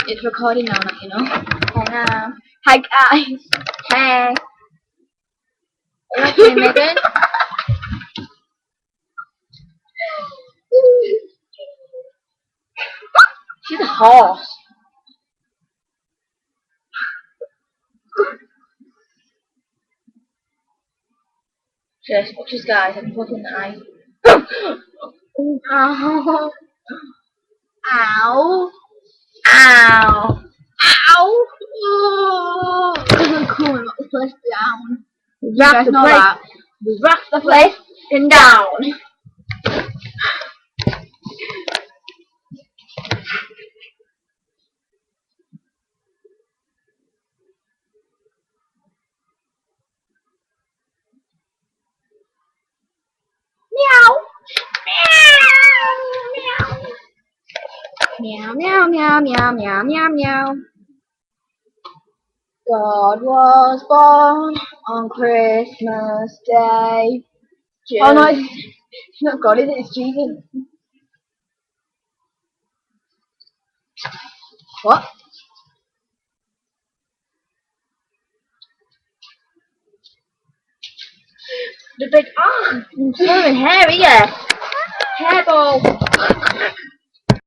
It's recording now, you know. Hi guys. Hey. Okay, Megan. She's a horse. Just watch this, guys. I'm fucking eye. Ow. Ow. Ow. Ow. Oh. Cool. Knock the place down. Rock the place. Rock the place and down. Meow. Meow. Meow. Meow. Meow. Meow. Meow. Meow. God was born on Christmas Day. Oh no, it's not God, is it? It's Jesus. What? The big I'm so hairy, yeah. Hairball.